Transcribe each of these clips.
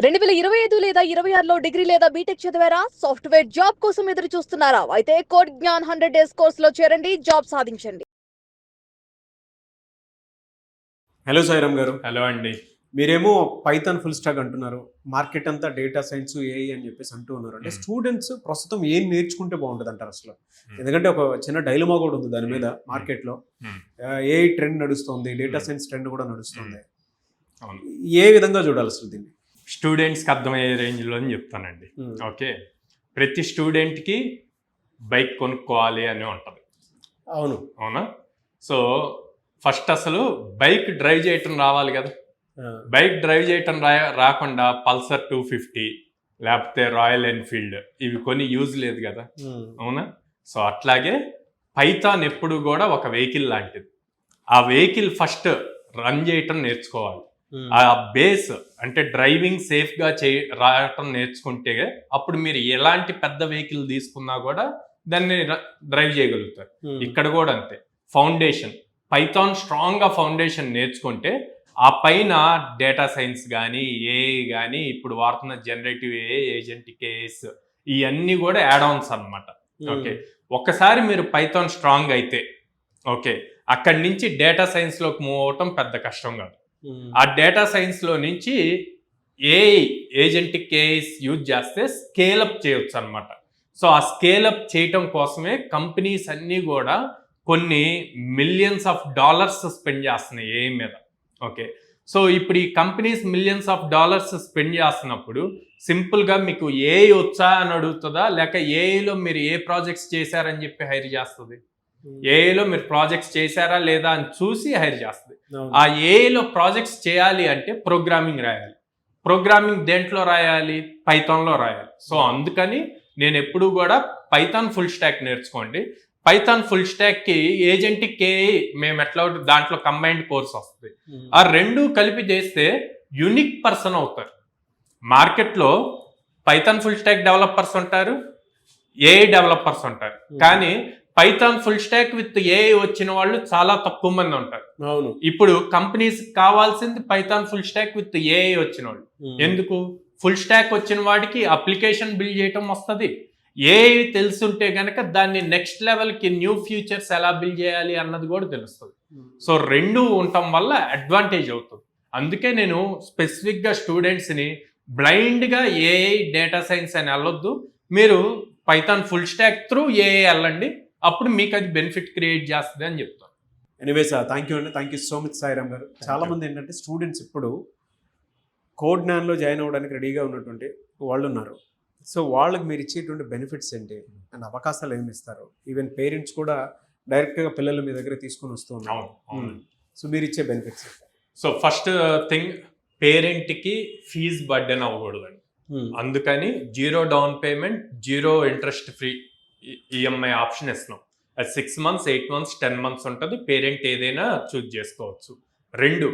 2025 లేదా 26లో డిగ్రీ లేదా బీటెక్ చదివారా? సాఫ్ట్‌వేర్ జాబ్ కోసం ఎదురు చూస్తున్నారా? అయితే కోడ్ జ్ఞాన్ 100 డేస్ కోర్సులో చేరండి, జాబ్ సాధించండి. హలో సాయిరామ్ గారు. హలో అండి. మీరేమో పైథాన్ ఫుల్ స్టాక్ అంటున్నారు, మార్కెట్ అంతా డేటా సైన్స్ ఏఐ అని చెప్పేసి అంటూ ఉన్నారు. అంటే స్టూడెంట్స్ ప్రస్తుతం ఏం నేర్చుకుంటే బాగుంటుంది అంటారు అసలు? ఎందుకంటే ఒక చిన్న డైలమా కూడా ఉంది దాని మీద. మార్కెట్లో ఏఐ ట్రెండ్ నడుస్తుంది, డేటా సైన్స్ ట్రెండ్ కూడా నడుస్తుంది. ఏ విధంగా చూడాలి అసలు దీన్ని? స్టూడెంట్స్కి అర్థమయ్యే రేంజ్లో అని చెప్తానండి. ఓకే, ప్రతి స్టూడెంట్కి బైక్ కొనుక్కోవాలి అని ఉంటుంది. అవునా? సో ఫస్ట్ అసలు బైక్ డ్రైవ్ చేయటం రావాలి కదా. బైక్ డ్రైవ్ చేయటం రాకుండా పల్సర్ 250 లేకపోతే రాయల్ ఎన్ఫీల్డ్ ఇవి కొన్ని యూజ్ లేదు కదా. అవునా? సో అట్లాగే పైథాన్ ఎప్పుడు కూడా ఒక వెహికల్ లాంటిది. ఆ వెహికల్ ఫస్ట్ రన్ చేయటం నేర్చుకోవాలి. ఆ బేస్ అంటే డ్రైవింగ్ సేఫ్గా రావటం నేర్చుకుంటే అప్పుడు మీరు ఎలాంటి పెద్ద వెహికల్ తీసుకున్నా కూడా దాన్ని డ్రైవ్ చేయగలుగుతారు. ఇక్కడ కూడా అంతే. ఫౌండేషన్ పైథాన్ స్ట్రాంగ్గా ఫౌండేషన్ నేర్చుకుంటే ఆ పైన డేటా సైన్స్ కానీ ఏఐ కానీ ఇప్పుడు వాడుతున్న జనరేటివ్ ఏఐ, ఏజెంటిక్ ఏఐస్ ఇవన్నీ కూడా యాడ్ ఆన్స్ అనమాట. ఓకే, ఒక్కసారి మీరు పైథాన్ స్ట్రాంగ్ అయితే ఓకే అక్కడి నుంచి డేటా సైన్స్లోకి మూవ్ అవటం పెద్ద కష్టం కాదు. ఆ డేటా సైన్స్లో నుంచి ఏఐ, ఏజెంటిక్ ఏఐస్ యూజ్ చేస్తే స్కేలప్ చేయొచ్చు అనమాట. సో ఆ స్కేలప్ చేయటం కోసమే కంపెనీస్ అన్నీ కూడా కొన్ని మిలియన్స్ ఆఫ్ డాలర్స్ స్పెండ్ చేస్తున్నాయి ఏఐ మీద. ఓకే, సో ఇప్పుడు ఈ companies millions of dollars spend చేస్తున్నప్పుడు సింపుల్గా మీకు ఏఐ వచ్చా అని అడుగుతుందా, లేక ఏఐలో మీరు ఏ ప్రాజెక్ట్స్ చేశారని చెప్పి హైర్ చేస్తుంది? ఏఐలో మీరు ప్రాజెక్ట్స్ చేశారా లేదా అని చూసి హైర్ చేస్తుంది. ఆ ఏఐలో ప్రాజెక్ట్స్ చేయాలి అంటే ప్రోగ్రామింగ్ రాయాలి. ప్రోగ్రామింగ్ దేంట్లో రాయాలి? పైథాన్లో రాయాలి. సో అందుకని నేను ఎప్పుడు కూడా పైథాన్ ఫుల్ స్టాక్ నేర్చుకోండి. పైథాన్ ఫుల్ స్టాక్కి ఏజెంటిక్ ఏఐ మేము ఎట్లా దాంట్లో కంబైన్డ్ కోర్స్ వస్తుంది. ఆ రెండు కలిపి చేస్తే యూనిక్ పర్సన్ అవుతారు. మార్కెట్లో పైథాన్ ఫుల్ స్టాక్ డెవలపర్స్ ఉంటారు, ఏఐ డెవలపర్స్ ఉంటారు. కానీ Python full stock with AI వచ్చిన వాళ్ళు చాలా తక్కువ మంది ఉంటారు. ఇప్పుడు కంపెనీస్ కావాల్సింది Python full stock with AI వచ్చిన వాళ్ళు. ఎందుకు? ఫుల్ స్టాక్ వచ్చిన వాడికి అప్లికేషన్ బిల్డ్ చేయటం వస్తుంది. ఏఐ తెలుసుంటే కనుక దాన్ని నెక్స్ట్ లెవెల్కి న్యూ ఫ్యూచర్స్ ఎలా బిల్డ్ చేయాలి అన్నది కూడా తెలుస్తుంది. సో రెండు ఉండటం వల్ల అడ్వాంటేజ్ అవుతుంది. అందుకే నేను స్పెసిఫిక్గా స్టూడెంట్స్ని బ్లైండ్గా ఏఐ, డేటా సైన్స్ అని వెళ్ళొద్దు, మీరు Python full stock through AI వెళ్ళండి, అప్పుడు మీకు అది బెనిఫిట్ క్రియేట్ చేస్తుంది అని చెప్తాను. ఎనీవేస్ థ్యాంక్ యూ అండి. Thank you so much Sairam గారు. చాలామంది ఏంటంటే స్టూడెంట్స్ ఇప్పుడు కోడ్ జ్ఞాన్లో జాయిన్ అవ్వడానికి రెడీగా ఉన్నటువంటి వాళ్ళు ఉన్నారు. సో వాళ్ళకి మీరు ఇచ్చేటువంటి బెనిఫిట్స్ ఏంటి అండ్ అవకాశాలు ఏమి ఇస్తారు? ఈవెన్ పేరెంట్స్ కూడా డైరెక్ట్గా పిల్లలు మీ దగ్గర తీసుకొని వస్తూ ఉన్నారు. సో మీరు ఇచ్చే బెనిఫిట్స్? సో ఫస్ట్ థింగ్, పేరెంట్కి ఫీజ్ బర్డెన్ అవ్వకూడదండి. అందుకని 0 down payment, 0 interest free EMI option ఇస్తున్నాం. అది 6 months, 8 months, 10 months ఉంటుంది. పేరెంట్ ఏదైనా చూజ్ చేసుకోవచ్చు. 2,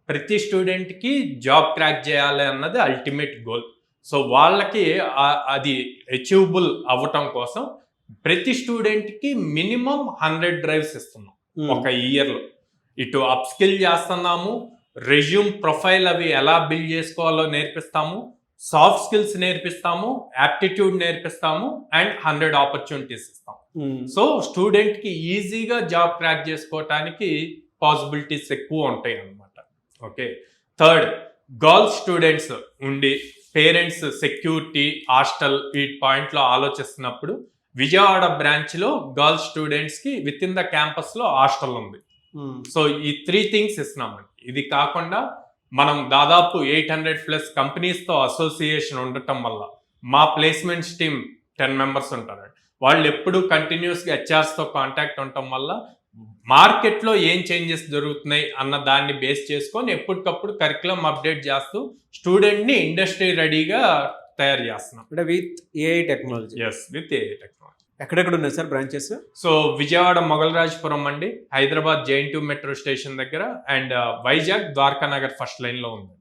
ప్రతి స్టూడెంట్కి జాబ్ క్రాక్ చేయాలి అన్నది అల్టిమేట్ గోల్. సో వాళ్ళకి అది అచీవబుల్ అవ్వటం కోసం ప్రతి స్టూడెంట్కి మినిమం 100 డ్రైవ్స్ ఇస్తున్నాం ఒక ఇయర్లో. ఇటు అప్ స్కిల్ చేస్తున్నాము, రెజ్యూమ్ ప్రొఫైల్ అవి ఎలా బిల్డ్ చేసుకోవాలో నేర్పిస్తాము, సాఫ్ట్ స్కిల్స్ నేర్పిస్తాము, యాప్టిట్యూడ్ నేర్పిస్తాము, అండ్ 100 ఆపర్చునిటీస్ ఇస్తాం. సో స్టూడెంట్కి ఈజీగా జాబ్ క్రాక్ చేసుకోవటానికి పాసిబిలిటీస్ ఎక్కువ ఉంటాయి అన్నమాట. ఓకే, 3, గర్ల్స్ స్టూడెంట్స్ ఉండి పేరెంట్స్ సెక్యూరిటీ, హాస్టల్ వీటి పాయింట్లో ఆలోచిస్తున్నప్పుడు విజయవాడ బ్రాంచ్లో గర్ల్స్ స్టూడెంట్స్కి విత్ ఇన్ ద క్యాంపస్లో హాస్టల్ ఉంది. సో ఈ 3 things ఇస్తున్నామండి. ఇది కాకుండా మనం దాదాపు 800+ కంపెనీస్తో అసోసియేషన్ ఉండటం వల్ల మా ప్లేస్మెంట్స్ టీమ్ 10 members ఉంటారండి. వాళ్ళు ఎప్పుడు కంటిన్యూస్గా హెచ్ఆర్స్తో కాంటాక్ట్ ఉండటం వల్ల మార్కెట్లో ఏం చేంజెస్ జరుగుతున్నాయి అన్న దాన్ని బేస్ చేసుకొని ఎప్పటికప్పుడు కరికులం అప్డేట్ చేస్తూ స్టూడెంట్ని ఇండస్ట్రీ రెడీగా తయారు చేస్తున్నాం. అంటే with AI technology? Yes, with AI technology. ఎక్కడెక్కడ ఉన్నాయి sir branches? So Vijayawada Mogalrajpuram అండి, హైదరాబాద్ JNT మెట్రో స్టేషన్ దగ్గర, అండ్ వైజాగ్ ద్వారకా నగర్ ఫస్ట్ లైన్లో ఉంది.